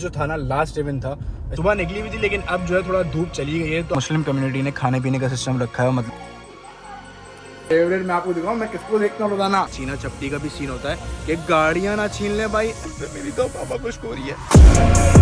जो था ना लास्ट इवेंट था, सुबह निकली हुई थी लेकिन अब जो है थोड़ा धूप चली गई है। तो मुस्लिम कम्युनिटी ने खाने पीने का सिस्टम रखा है। मतलब फेवरेट मैं आपको दिखाऊं, मैं किसको देखता हूँ रोजाना, छीना चपटी का भी सीन होता है कि गाड़ियां ना छीन ले भाई। मेरी तो पापा खुश हो रही है।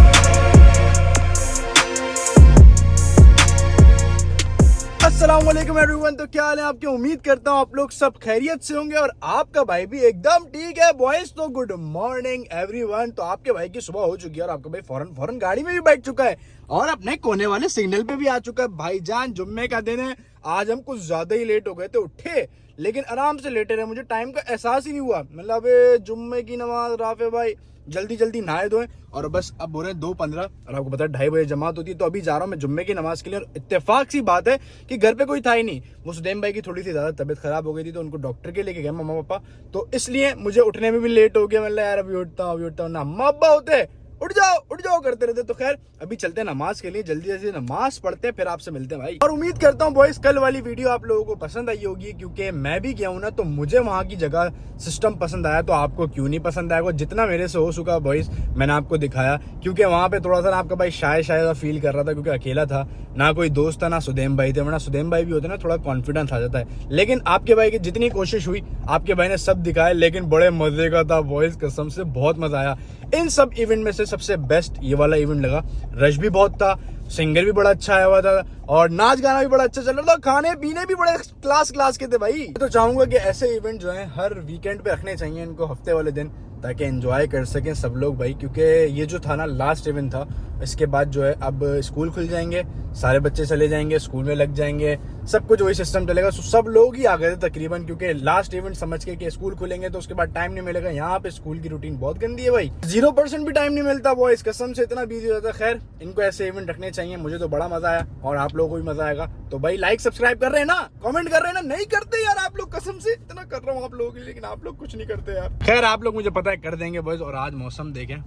अस्सलाम वालेकुम एवरीवन। तो क्या हाल है आपके? उम्मीद करता हूँ आप लोग सब खैरियत से होंगे और आपका भाई भी एकदम ठीक है बॉयज। तो गुड मॉर्निंग एवरीवन। तो आपके भाई की सुबह हो चुकी है और आपका भाई फौरन गाड़ी में भी बैठ चुका है और अपने कोने वाले सिग्नल पे भी आ चुका है। भाईजान जुम्मे का दिन है, आज हम कुछ ज्यादा ही लेट हो गए थे, उठे लेकिन आराम से लेटे रहे, मुझे टाइम का एहसास ही नहीं हुआ। मतलब जुम्मे की नमाज राफे भाई जल्दी नहाए धोए और बस अब हो रहे हैं 2:15 और आपको पता है 2:30 बजे जमात होती है। तो अभी जा रहा हूँ मैं जुम्मे की नमाज के लिए और इत्तेफाक सी बात है कि घर पे कोई था ही नहीं। वो सुदेम भाई की थोड़ी सी ज्यादा तबीयत खराब हो गई थी तो उनको डॉक्टर के लेके गए मम्मा पापा, तो इसलिए मुझे उठने में भी लेट हो गया। मतलब यार अभी उठता हूँ ना अम्मा अब्बा होते उठ जाओ करते रहते। तो खैर अभी चलते हैं नमाज के लिए, जल्दी नमाज पढ़ते हैं फिर आपसे मिलते हैं भाई। और उम्मीद करता हूँ बॉयज कल वाली वीडियो आप लोगों को पसंद आई होगी, क्योंकि मैं भी गया हूँ ना तो मुझे वहाँ की जगह सिस्टम पसंद आया। तो आपको क्यों नहीं पसंद आएगा? जितना मेरे से हो चुका बॉयज मैंने आपको दिखाया, क्योंकि वहाँ पे थोड़ा सा आपका भाई शायद फील कर रहा था क्योंकि अकेला था, ना कोई दोस्त था ना सुदेम भाई थे। वरना सुदेम भाई भी होते ना थोड़ा कॉन्फिडेंस आ जाता है। लेकिन आपके भाई की जितनी कोशिश हुई आपके भाई ने सब दिखाया, लेकिन बड़े मजे का था बॉयज, कसम से बहुत मजा आया। इन सब इवेंट में से सबसे बेस्ट ये वाला इवेंट लगा। रश भी बहुत था, सिंगर भी बड़ा अच्छा आया हुआ था और नाच गाना भी बड़ा अच्छा चल रहा था, खाने पीने भी बड़े क्लास के थे भाई। तो चाहूंगा कि ऐसे इवेंट जो है हर वीकेंड पे रखने चाहिए इनको, हफ्ते वाले दिन, ताकि एंजॉय कर सकें सब लोग भाई। क्योंकि ये जो था ना लास्ट इवेंट था, इसके बाद जो है अब स्कूल खुल जाएंगे, सारे बच्चे चले जाएंगे, स्कूल में लग जाएंगे, सब कुछ वही सिस्टम चलेगा। सब लोग ही आ गए थे तकरीबन, क्योंकि लास्ट इवेंट समझ के कि स्कूल खुलेंगे तो उसके बाद टाइम नहीं मिलेगा। यहाँ पे स्कूल की रूटीन बहुत गंदी है भाई, 0% भी टाइम नहीं मिलता बॉयज, कसम से इतना बिजी हो जाता है। खैर इनको ऐसे इवेंट रखने चाहिए, मुझे तो बड़ा मजा आया और आप लोगों को भी मजा आएगा। तो भाई लाइक सब्सक्राइब कर रहे हैं ना, कमेंट कर रहे हैं ना? नहीं करते यार आप लोग, कसम से इतना कर रहा हूँ आप लोगों के लिए, लेकिन आप लोग कुछ नहीं करते यार। खैर आप लोग मुझे पता है कर देंगे बॉयज। और आज मौसम देखें,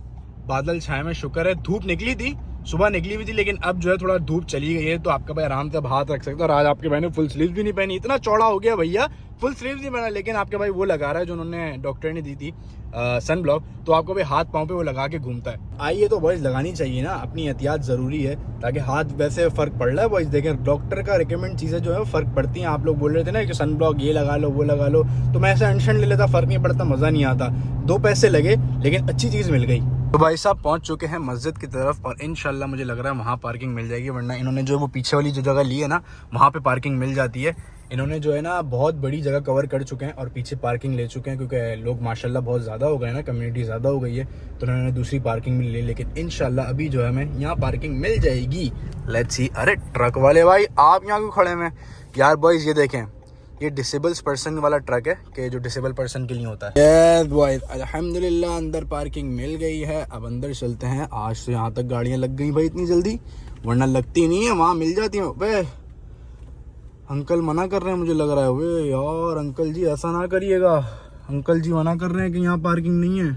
बादल छाए में, शुक्र है धूप निकली थी, सुबह निकली हुई थी लेकिन अब जो है थोड़ा धूप चली गई है। तो आपका भाई आराम से अब हाथ रख सकता है। और आज आपके भाई ने फुल स्लीव भी नहीं पहनी, इतना चौड़ा हो गया भैया, फुल स्लीव नहीं पहना, लेकिन आपके भाई वो लगा रहा है जो उन्होंने डॉक्टर ने दी थी सन ब्लॉक। तो आपको भाई हाथ पाँव पे वो लगा के घूमता है। आइए तो बॉयज लगानी चाहिए ना, अपनी एहतियात जरूरी है, ताकि हाथ वैसे फर्क पड़ रहा है बॉयज। देखें डॉक्टर का रिकमेंड चीजें जो है फर्क पड़ती हैं। आप लोग बोल रहे थे ना कि सन ब्लॉक ये लगा लो वो लगा लो, तो मैं ऐसे अनशन ले लेता, फर्क नहीं पड़ता, मजा नहीं आता, 2 पैसे लगे लेकिन अच्छी चीज मिल गई। तो भाई साहब पहुंच चुके हैं मस्जिद की तरफ और इंशाल्लाह मुझे लग रहा है वहाँ पार्किंग मिल जाएगी, वरना इन्होंने जो वो पीछे वाली जो जगह ली है ना वहाँ पे पार्किंग मिल जाती है। इन्होंने जो है ना बहुत बड़ी जगह कवर कर चुके हैं और पीछे पार्किंग ले चुके हैं, क्योंकि लोग माशाल्लाह बहुत ज़्यादा हो गए ना, कम्युनिटी ज़्यादा हो गई है, तो उन्होंने दूसरी पार्किंग भी ले। लेकिन इंशाल्लाह अभी जो है हमें यहाँ पार्किंग मिल जाएगी। Let's see. अरे ट्रक वाले भाई आप यहाँ क्यों खड़े हैं यार? बॉयज़ ये देखें, ये डिसेबल्स पर्सन वाला ट्रक है कि जो डिसेबल पर्सन के लिए होता है। यस बॉयज अल्हम्दुलिल्लाह अंदर पार्किंग मिल गई है। अब अंदर चलते हैं। आज तो यहाँ तक गाड़ियाँ लग गई भाई इतनी जल्दी, वरना लगती नहीं है, वहाँ मिल जाती हैं। वे अंकल मना कर रहे हैं, मुझे लग रहा है। वे यार अंकल जी ऐसा ना करिएगा, अंकल जी मना कर रहे हैं कि यहाँ पार्किंग नहीं है।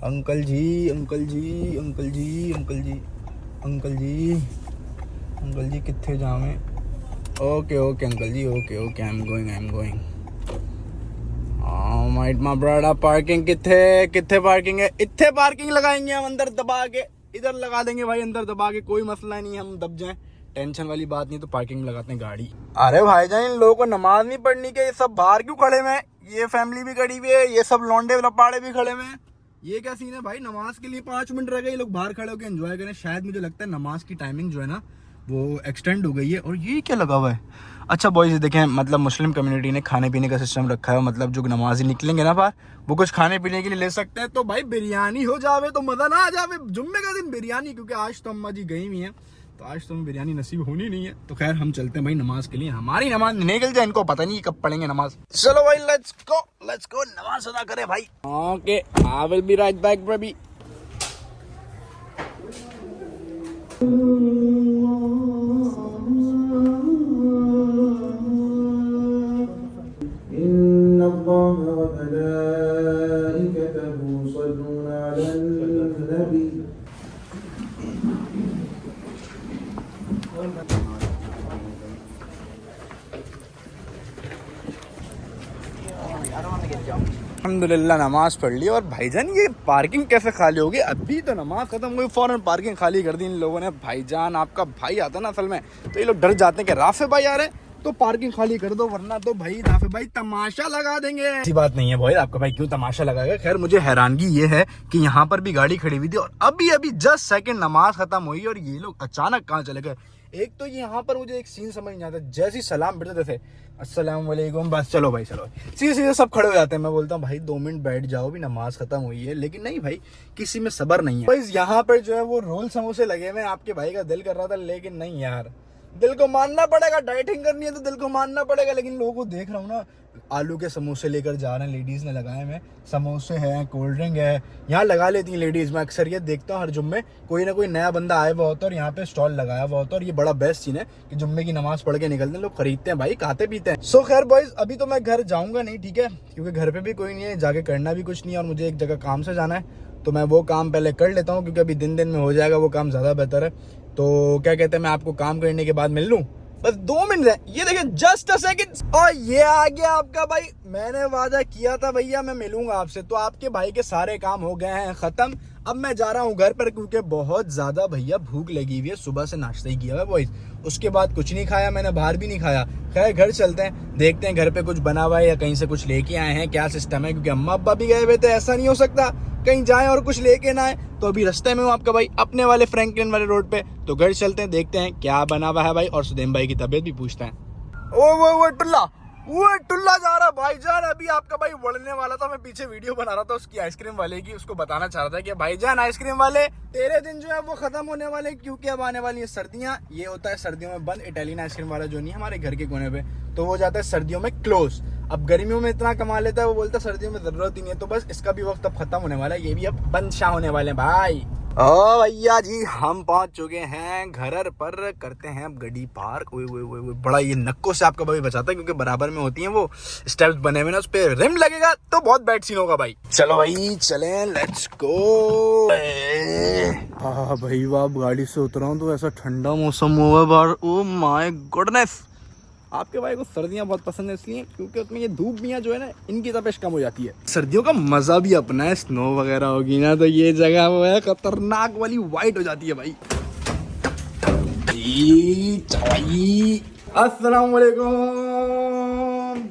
Uncle ji uncle ji uncle ji uncle ji uncle ji uncle ji कितने जामे? Okay uncle ji, okay I am going. Might my brother parking किथे पार्किंग है? इत्थे पार्किंग लगाएंगे हम, अंदर दबा के इधर लगा देंगे भाई, अंदर दबा के, कोई मसला नहीं, हम दब जाएं, टेंशन वाली बात नहीं। तो पार्किंग लगाते हैं गाड़ी। अरे भाईजान इन लोगों को नमाज नहीं पढ़नी के, ये सब बाहर क्यों खड़े हुए हैं? ये फैमिली भी खड़ी हुई है, ये सब लौंडे लपाड़े भी खड़े हुए हैं, ये क्या सीन है भाई? नमाज के लिए 5 मिनट रह गए, ये लोग बाहर खड़े होकर एंजॉय करें। शायद मुझे लगता है नमाज की टाइमिंग जो है ना वो एक्सटेंड हो गई है। और ये क्या लगा हुआ है? अच्छा बॉयज देखें, मतलब मुस्लिम कम्युनिटी ने खाने पीने का सिस्टम रखा है, मतलब जो नमाजी निकलेंगे ना बाहर वो कुछ खाने पीने के लिए ले सकते हैं। तो भाई बिरयानी हो जावे तो मजा ना आ जावे जुम्मे का दिन बिरयानी, क्योंकि आज तो अम्मा जी गई हुई हैं तो आज तो हमें बिरयानी नसीब होनी नहीं है। तो खैर हम चलते हैं भाई नमाज के लिए, हमारी नमाज निकल जाए, इनको पता नहीं कब पढ़ेंगे नमाज। चलो भाई लेट्स गो नमाज अदा करें भाई। Okay I will be right back baby. अल्हम्दुलिल्लाह नमाज पढ़ ली। और भाईजान ये पार्किंग कैसे खाली होगी? अभी तो नमाज खत्म हुई फौरन पार्किंग खाली कर दी इन लोगों ने। भाईजान आपका भाई आता ना असल में तो ये लोग डर जाते हैं कि राफे भाई आ रहे हैं तो पार्किंग खाली कर दो, वरना तो भाई राफे भाई तमाशा लगा देंगे। ऐसी बात नहीं है भाई, आपका भाई क्यों तमाशा लगाएगा। खैर मुझे हैरानगी ये है कि यहाँ पर भी गाड़ी खड़ी हुई थी और अभी अभी जस्ट सेकंड नमाज खत्म हुई और ये लोग अचानक कहाँ चले गए। एक तो यहाँ पर मुझे एक सीन समझ नहीं आता, जैसे ही सलाम भिड़ते थे अस्सलाम वालेकुम, बस चलो भाई चलो, सीधे सीधे सब खड़े हो जाते हैं। मैं बोलता हूँ भाई 2 मिनट बैठ जाओ, भी नमाज खत्म हुई है। लेकिन नहीं भाई, किसी में सब्र नहीं है भाई। यहाँ पर जो है वो रोल समोसे लगे हुए, आपके भाई का दिल कर रहा था लेकिन नहीं यार, दिल को मानना पड़ेगा। डाइटिंग करनी है तो दिल को मानना पड़ेगा। लेकिन लोगों को देख रहा हूँ ना, आलू के समोसे लेकर जा रहे हैं, लेडीज ने लगाए हैं, समोसे हैं, कोल्ड ड्रिंक है, यहाँ लगा लेती हैं लेडीज। मैं अक्सर ये देखता हूँ हर जुम्मे कोई ना कोई नया बंदा आया हुआ होता है और यहाँ पे स्टॉल लगाया हुआ होता है। और ये बड़ा बेस्ट सीन है कि जुम्मे की नमाज पढ़ के निकलते हैं लोग, खरीदते हैं भाई, खाते पीते हैं। सो खैर बॉयज, अभी तो मैं घर जाऊंगा नहीं, ठीक है, क्योंकि घर पे भी कोई नहीं है, जाके करना भी कुछ नहीं है और मुझे एक जगह काम से जाना है तो मैं वो काम पहले कर लेता हूँ, क्योंकि अभी दिन में हो जाएगा वो काम, ज़्यादा बेहतर है। तो क्या कहते हैं, मैं आपको काम करने के बाद मिल लूँ, बस 2 मिनट है। ये देखिए जस्ट अ सेकंड, और ये आ गया आपका भाई। मैंने वादा किया था भैया मैं मिलूंगा आपसे, तो आपके भाई के सारे काम हो गए हैं खत्म। अब मैं जा रहा हूँ घर पर, क्योंकि बहुत ज्यादा भैया भूख लगी हुई है। सुबह से नाश्ता ही किया है बॉयज, उसके बाद कुछ नहीं खाया मैंने, बाहर भी नहीं खाया। खैर घर चलते हैं, देखते हैं घर पे कुछ बना हुआ है या कहीं से कुछ लेके आए हैं, क्या सिस्टम है, क्योंकि अम्मा अब्बा भी गए हुए थे, ऐसा नहीं हो सकता कहीं जाए और कुछ लेके ना आए। तो अभी रास्ते में हूँ आपका भाई, अपने वाले फ्रैंकलिन वाले रोड पे, तो घर चलते हैं, देखते हैं क्या बना हुआ है भाई, और सुदेम भाई की तबीयत भी पूछते हैं। वो टुल्ला जा रहा भाईजान। अभी आपका भाई बढ़ने वाला था, मैं पीछे वीडियो बना रहा था उसकी आइसक्रीम वाले की, उसको बताना चाह रहा था कि भाईजान आइसक्रीम वाले तेरे दिन जो है वो खत्म होने वाले, क्योंकि अब आने वाली है सर्दियां। ये होता है सर्दियों में बंद, इटालियन आइसक्रीम वाला जो नहीं है हमारे घर के कोने पे, तो वो जाता है सर्दियों में क्लोज। अब गर्मियों में इतना कमा लेता है, वो बोलता है सर्दियों में जरूरत ही नहीं है। तो बस इसका भी वक्त अब खत्म होने वाला है, ये भी अब बंद शाह होने वाले हैं भाई। ओ भैया जी, हम पहुंच चुके हैं घर पर, करते हैं अब गाड़ी पार्क। ओए ओए ओए, बड़ा ये नक्कों से आपका भाई बचाता है, क्योंकि बराबर में होती हैं वो स्टेप्स बने हुए ना, उस पे रिम लगेगा तो बहुत बैड सीन होगा भाई। चलो भाई चलें, लेट्स गो। हाँ भाई वाह, गाड़ी से उतरा हूँ तो ऐसा ठंडा मौसम हुआ बाहर, ओ माय गॉडनेस। आपके भाई को सर्दियां बहुत पसंद है, इसलिए क्योंकि उसमें ये धूप भी जो है ना, इनकी तपिश कम हो जाती है। सर्दियों का मजा भी अपना है, स्नो वगैरह होगी ना तो ये जगह वो है खतरनाक वाली, वाइट हो जाती है भाई। अस्सलाम वालेकुम,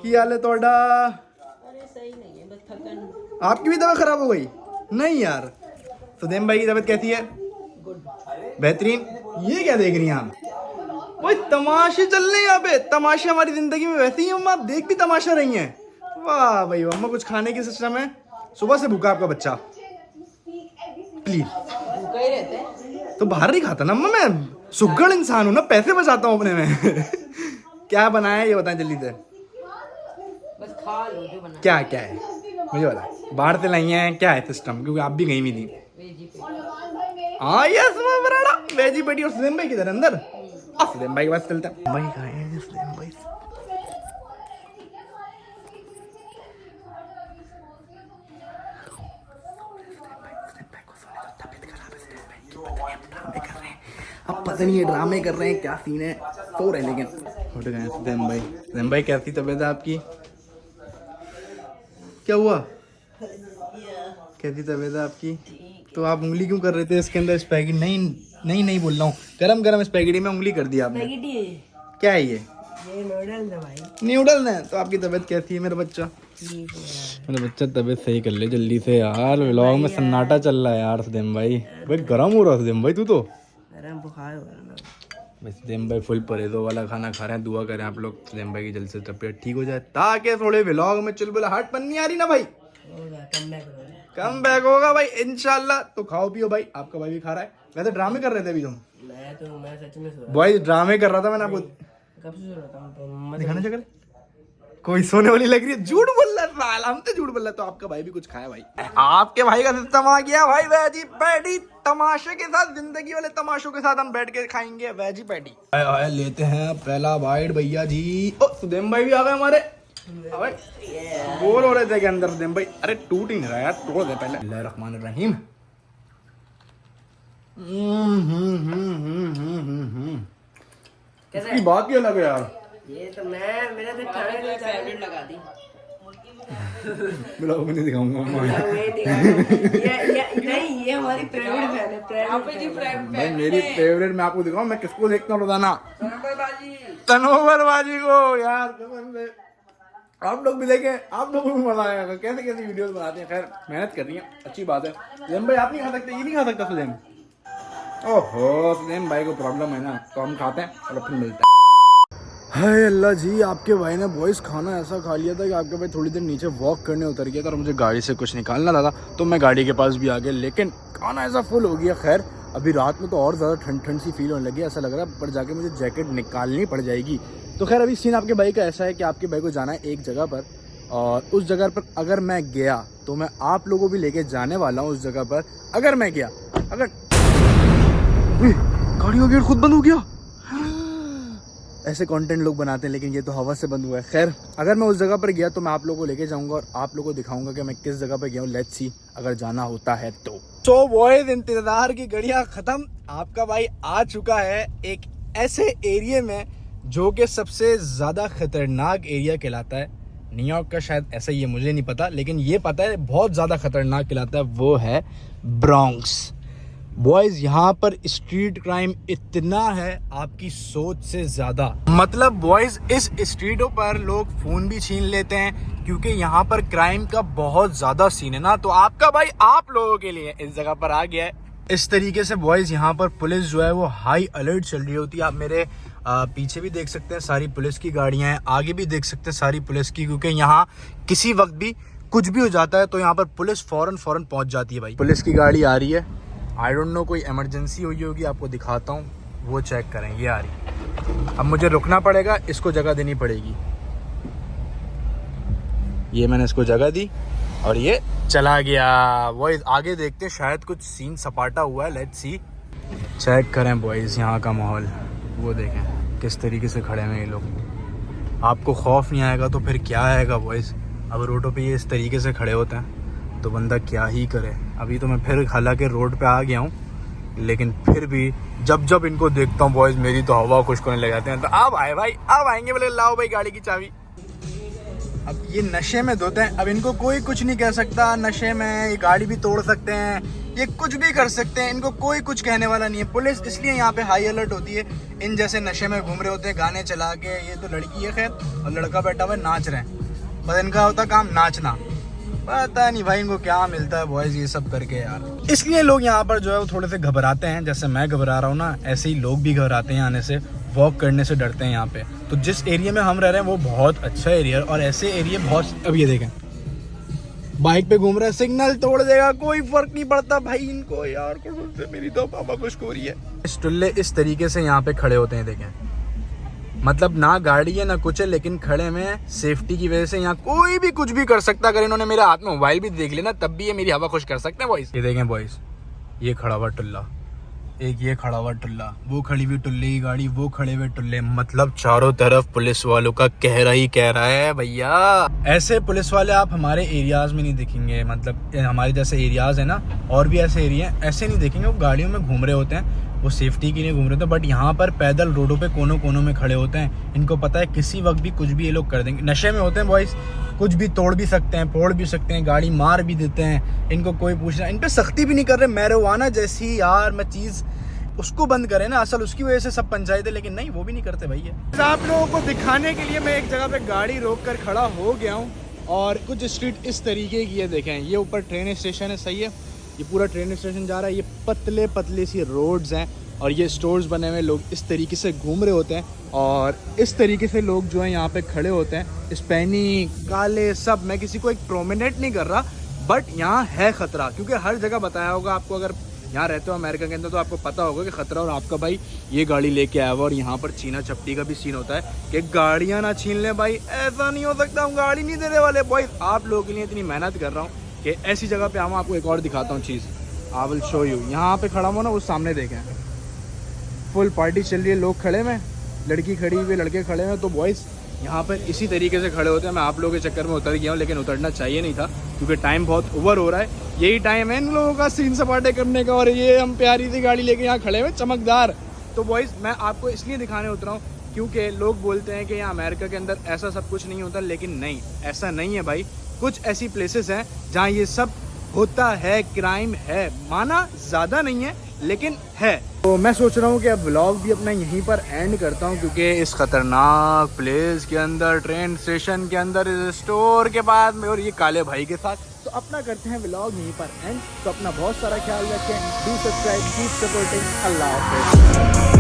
क्या हाल है तोड़ा? अरे सही नहीं है, बस थकन। आपकी भी तबीयत खराब हो गई? नहीं यार, सुदेम भाई की तबीयत कैसी है? बेहतरीन। ये क्या देख रही हैं आप? भाई तमाशे चल रहे हैं यहाँ पे, तमाशे हमारी जिंदगी में वैसे ही हम आप देख भी तमाशा रही हैं। वाह भाई वाह, अम्मा कुछ खाने की सिस्टम है? सुबह से भूखा आपका बच्चा? प्लीज भूखा ही रहता है तो बाहर नहीं खाता ना अम्मा, मैं सुगड़ इंसान हूँ ना, पैसे बचाता हूँ अपने में। क्या बनाया है ये बताएं जल्दी से। बस खा लो जो बना। क्या क्या है मुझे बता, बाहर से लाई हैं क्या है सिस्टम, क्योंकि आप भी गई हुई थी। वेजी पे हाँ यस वेजी बेटी। और सुदेम भाई किधर अंदर? सुदेम भाई के पास चलते हैं। भाई कहाँ है सुदेम भाई? अब पता नहीं है ड्रामे कर रहे हैं क्या सीन है, सो रहे लेकिन उठ गए। सुदेम भाई, सुदेम भाई कैसी तबीयत है आपकी? क्या हुआ? कैसी तबीयत है आपकी? तो आप उंगली क्यों कर रहे थे इसके अंदर स्पैगेटी? नहीं बोल रहा हूँ, गरम गरम स्पैगेटी में उंगली कर दी आपने। क्या है ये नूडल्स है भाई। न्यूडल है। तो आपकी तबीयत कैसी है मेरा बच्चा? मेरा बच्चा तबीयत सही कर ले जल्दी से यार, व्लॉग में सन्नाटा चल रहा है यार। सुदेम भाई गरम हो रहा है सुदेम भाई, तू तो बुखार हो रहा है। सुदेम भाई फुल परहेजों वाला खाना खा रहे हैं। दुआ करें आप लोग सुदेम भाई की जल्द से तबीयत ठीक हो जाए, ताकि थोड़े व्लॉग में चुलबुलाहट नहीं आ रही ना भाई, कम बैक होगा भाई इंशाल्लाह। तो खाओ पियो भाई, आपका भाई भी खा रहा है। वैसे ड्रामे कर रहे थे अभी तुम? मैं सच में सो भाई ड्रामे कर रहा था मैंने आपको, कब से सो रहा था? दिखाना चक्कर कोई सोने वाली लग रही है। झूठ बोल रहा है, हम तो झूठ बोल रहा है। तो आपका भाई भी कुछ खाया भाई? आपके भाई का सिस्टम आ गया भाई, वेजी पैटी तमाशे के साथ, जिंदगी वाले तमाशों के साथ हम बैठ के खाएंगे वेजी पैटी। आए लेते हैं पहला बाइट भैया जी। ओ सुदेम भाई भी आ गए हमारे। बोल हो रहे थे के अंदर सुदेम भाई, अरे टूट ही नहीं रहा यार, तोड़ दे पहले। बिस्मिल्लाहिर्रहमानिर्रहीम। इसकी बात ही अलग है यार। ये तो मैं मेरा तो फेवरेट लगा दी। ब्लॉग में नहीं दिखाऊंगा नहीं, ये हमारी प्राइवेट फैन है, भाई मेरी फेवरेट। मैं आपको दिखाऊं मैं किसको देखता हूँ रोजाना, तनोवर बाजी को यार कसम से। आप लोग भी देखें, आप लोगों को भी मजा आएगा कैसे कैसे वीडियोस बनाते हैं। खैर मेहनत कर रही है, अच्छी बात है। सुलेम भाई आप नहीं खा सकते, ये नहीं खा सकता सुलेम। ओहो सुलेम भाई को प्रॉब्लम है ना, तो हम खाते हैं और फिर मिलते हैं। हाय अल्लाह जी, आपके भाई ने बॉयज़ खाना ऐसा खा लिया था कि आपके भाई थोड़ी देर नीचे वॉक करने उतर गया था और मुझे गाड़ी से कुछ निकालना था तो मैं गाड़ी के पास भी आ गया, लेकिन खाना ऐसा फुल हो गया। खैर अभी रात में तो और ज़्यादा ठंड ठंड सी फील होने लगी, ऐसा लग रहा है पर जाके मुझे जैकेट निकालनी पड़ जाएगी। तो खैर अभी सीन आपके भाई का ऐसा है कि आपके भाई को जाना है एक जगह पर, और उस जगह पर अगर मैं गया तो मैं आप लोगों को भी लेके जाने वाला हूँ उस जगह पर। अगर मैं गया, अगर गाड़ी का गेट खुद बंद हो गया। ऐसे कंटेंट लोग बनाते हैं लेकिन ये तो हवा से बंद हुआ है। खैर अगर मैं उस जगह पर गया तो मैं आप लोगों को लेके जाऊंगा और आप लोगों को दिखाऊंगा कि मैं किस जगह पर गया हूँ। लेट्स सी अगर जाना होता है तो। सो बॉयज इंतजार की घड़ियां खत्म, आपका भाई आ चुका है एक ऐसे एरिया में जो कि सबसे ज़्यादा खतरनाक एरिया कहलाता है। न्यूयॉर्क का शायद ऐसा ही है, मुझे नहीं पता, लेकिन ये पता है बहुत ज़्यादा खतरनाक कहलाता है, वो है ब्रॉन्क्स। बॉयज़ यहाँ पर स्ट्रीट क्राइम इतना है आपकी सोच से ज़्यादा। मतलब बॉयज़ इस स्ट्रीटों पर लोग फ़ोन भी छीन लेते हैं क्योंकि यहाँ पर क्राइम का बहुत ज़्यादा सीन है ना। तो आपका भाई आप लोगों के लिए इस जगह पर आ गया है। इस तरीके से बॉयज़ यहाँ पर पुलिस जो है वो हाई अलर्ट चल रही होती है। आप मेरे पीछे भी देख सकते हैं सारी पुलिस की गाड़ियाँ हैं, आगे भी देख सकते हैं सारी पुलिस की, क्योंकि यहाँ किसी वक्त भी कुछ भी हो जाता है तो यहाँ पर पुलिस फ़ौरन पहुँच जाती है। भाई पुलिस की गाड़ी आ रही है, आई डोंट नो कोई इमरजेंसी हुई होगी, आपको दिखाता हूँ, वो चेक करें, ये आ रही। अब मुझे रुकना पड़ेगा, इसको जगह देनी पड़ेगी। ये मैंने इसको जगह दी और ये चला गया। बॉयज़ आगे देखते हैं, शायद कुछ सीन सपाटा हुआ है, लेट्स सी। चेक करें बॉयज़ यहाँ का माहौल, वो देखें किस तरीके से खड़े हैं ये लोग। आपको खौफ नहीं आएगा तो फिर क्या आएगा बॉयज़। अब रोडों पे ये इस तरीके से खड़े होते हैं तो बंदा क्या ही करे। अभी तो मैं फिर हालांकि रोड पे आ गया हूँ, लेकिन फिर भी जब इनको देखता हूँ बॉयज़ मेरी तो हवा खुश होने लग जाते हैं। तो अब आए भाई, अब आएंगे, बोले लाओ भाई गाड़ी की चाबी। अब ये नशे में धोते हैं, अब इनको कोई कुछ नहीं कह सकता। नशे में ये गाड़ी भी तोड़ सकते हैं, ये कुछ भी कर सकते हैं, इनको कोई कुछ कहने वाला नहीं है। पुलिस इसलिए यहाँ पे हाई अलर्ट होती है, इन जैसे नशे में घूम रहे होते हैं गाने चला के। ये तो लड़की है खैर, और लड़का बैठा हुआ है नाच रहे हैं, बस इनका होता काम नाचना। पता नहीं भाई इनको क्या मिलता है बॉयज़ ये सब करके यार। इसलिए लोग यहाँ पर जो है वो थोड़े से घबराते हैं, जैसे मैं घबरा रहा हूँ ना, ऐसे ही लोग भी घबराते हैं आने से, वॉक करने से डरते हैं यहाँ पे। तो जिस एरिया में हम रह रहे हैं वो बहुत अच्छा एरिया है, और ऐसे एरिया बहुत। अब ये देखें बाइक पे घूम रहा है, सिग्नल तोड़ देगा, कोई फर्क नहीं पड़ता भाई इनको यार। मेरी तो पापा खुश हो रही है। इस टुल्ले इस तरीके से यहाँ पे खड़े होते हैं, देखें, मतलब ना गाड़ी है ना कुछ है, लेकिन खड़े में सेफ्टी की वजह से यहाँ कोई भी कुछ भी कर सकता। अगर इन्होंने मेरे हाथ में मोबाइल भी देख लिया ना तब भी ये मेरी हवा खुश कर सकते हैं बॉयज़। ये देखें बॉयज़, ये खड़ा हुआ टुल्ला, एक ये खड़ा हुआ टुल्ला, वो खड़ी हुई टुल्ले की गाड़ी, वो खड़े हुए टुल्ले, मतलब चारों तरफ पुलिस वालों का कहरा ही कह रहा है भैया। ऐसे पुलिस वाले आप हमारे एरियाज में नहीं दिखेंगे, मतलब हमारे जैसे एरियाज है ना, और भी ऐसे एरिया ऐसे नहीं देखेंगे। वो गाड़ियों में घूम रहे होते हैं, वो सेफ्टी के लिए घूम रहे होते हैं, बट यहाँ पर पैदल रोडों पे कोनों कोनों में खड़े होते हैं। इनको पता है किसी वक्त भी कुछ भी ये लोग कर देंगे। नशे में होते हैं बॉयज़, कुछ भी तोड़ भी सकते हैं, फोड़ भी सकते हैं, गाड़ी मार भी देते हैं। इनको कोई पूछना, इन पे सख्ती भी नहीं कर रहे। मैरिजुआना जैसी यार मैं चीज़ उसको बंद करें ना, असल उसकी वजह से सब पंचायत है, लेकिन नहीं वो भी नहीं करते भैया। आप लोगों को दिखाने के लिए मैं एक जगह पे गाड़ी रोक कर खड़ा हो गया हूँ, और कुछ स्ट्रीट इस तरीके की है, देखें ये ऊपर ट्रेन स्टेशन है, सही है, ये पूरा ट्रेन स्टेशन जा रहा है। ये पतले पतले सी रोड्स हैं और ये स्टोर्स बने हुए, लोग इस तरीके से घूम रहे होते हैं, और इस तरीके से लोग जो है यहाँ पे खड़े होते हैं, स्पेनी काले सब। मैं किसी को एक प्रोमिनेट नहीं कर रहा, बट यहाँ है खतरा, क्योंकि हर जगह बताया होगा आपको, अगर यहाँ रहते हो अमेरिका के अंदर तो आपको पता होगा कि खतरा। और आपका भाई ये गाड़ी लेके आया हुआ, और यहाँ पर छीना झपटी का भी सीन होता है कि गाड़ियाँ ना छीन ले भाई, ऐसा नहीं हो सकता, हम गाड़ी नहीं देने वाले बॉयज़। आप लोगों के लिए इतनी मेहनत कर रहा हूँ कि ऐसी जगह पे हम आपको एक और दिखाता हूँ चीज़, आई विल शो यू। यहाँ पे खड़ा हुआ ना, उस सामने देखें, फुल पार्टी चल रही है, लोग खड़े में, लड़की खड़ी हुई, लड़के खड़े हैं। तो बॉयज़ यहाँ पर इसी तरीके से खड़े होते हैं। मैं आप लोगों के चक्कर में उतर गया हूँ, लेकिन उतरना चाहिए नहीं था क्योंकि टाइम बहुत ओवर हो रहा है। यही टाइम है इन लोगों का सीन सपाटे करने का, और ये हम प्यारी सी गाड़ी लेके यहाँ खड़े हुए चमकदार। तो बॉयज़ मैं आपको इसलिए दिखाने उतरा हूँ क्योंकि लोग बोलते हैं कि यहाँ अमेरिका के अंदर ऐसा सब कुछ नहीं होता, लेकिन नहीं, ऐसा नहीं है भाई। कुछ ऐसी प्लेसेस हैं जहाँ ये सब होता है, क्राइम है, माना ज़्यादा नहीं है लेकिन है। तो मैं सोच रहा हूँ कि अब व्लॉग भी अपना यहीं पर एंड करता हूँ, क्योंकि इस खतरनाक प्लेस के अंदर, ट्रेन स्टेशन के अंदर, इस स्टोर के बाद में और ये काले भाई के साथ, तो अपना करते हैं व्लॉग यहीं पर एंड। तो अपना बहुत सारा ख्याल रखें, डू सब्सक्राइब, कीप सपोर्टिंग, अल्लाह हाफ़िज़।